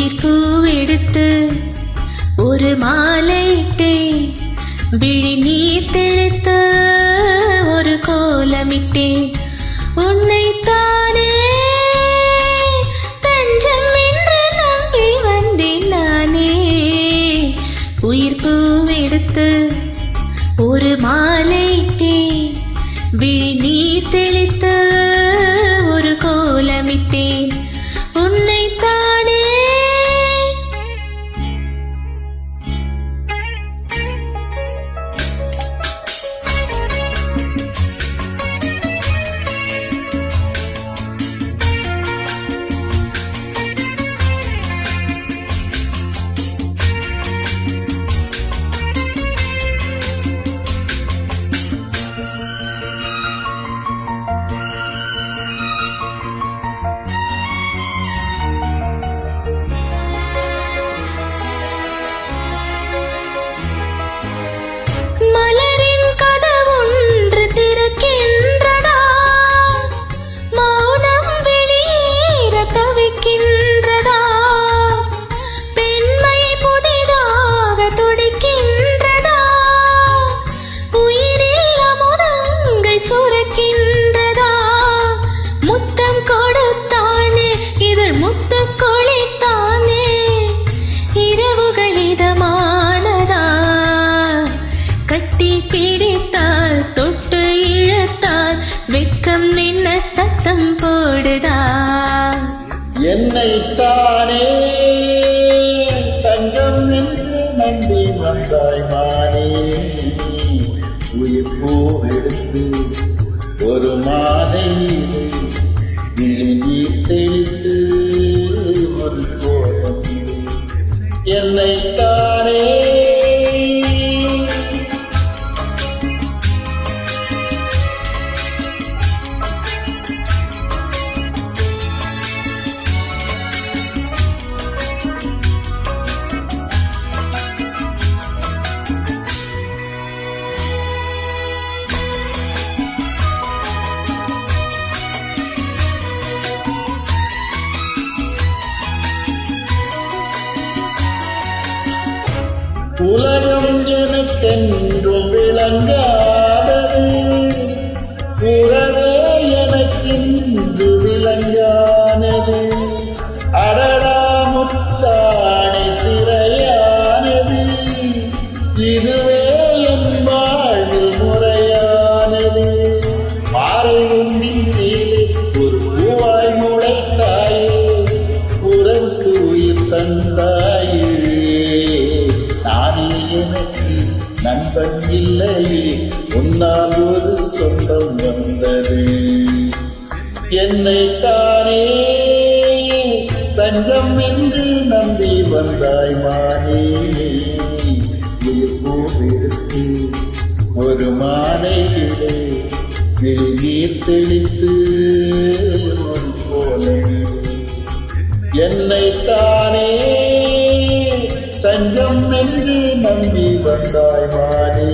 உயிர் பூவெடுத்து ஒரு மாலையிட்டேன், விழி நீர் தெளித்த ஒரு கோலமிட்டேன். உன்னைத்தானே தஞ்சம் என்று நம்பி வந்தேன் நானே. உயிர் பூவெடுத்து ஒரு மாலையிட்டேன், விழி நீர் தெளித்த ஒரு கோலமிட்டேன். உன்னைத்தானே மலரின் கதவொன்று திறக்கின்றதா, மௌனம் வெளியேற தவிக்கின்றதா, பெண்மை புதிதாக துடிக்கின்றதா, உயிரில் அமுதங்கள் சுரக்கின்றதா. முத்தம் கொடுத்தானே இதழ் முத்து கொளித்தானே, இரவுகள் இதமானதா, கட்டி பிடித்தால் தொட்டு இழுத்தால் வெட்கம் என்ன சத்தம் போடுதா. என்னைத்தானே தஞ்சம் என்று நம்பி வந்தாய் மானே. உயிர் பூவெடுத்து ஒரு மாலை நீர் தெளித்து ஒரு கோலம். என்னைத்தானே உலகம் எனக்கென்றும் விளங்காதது, உறவே எனக்கின்று விளங்கானது. அடடா முத்தாணி சிறையானது, இதுவே என் வாழ்வில் முறையானது. மாறை ஒன்றின் மேலே ஒரு பூவாய் முளைத்தாயே, உறவுக்கு உயிர் தந்தாயே. நானே எனக்கு நண்பன் இல்லையே, உன்னால் ஒரு சொந்தம் வந்தது. என்னைத்தானே தஞ்சம் என்று நம்பி வந்தாய் மானே. உயிர் பூவெடுத்து ஒரு மாலையிலே விழி நீர் தெளித்து ஒரு கோலம். என்னைத்தானே தஞ்சம் என்று நம்பி வந்தாய் மானே.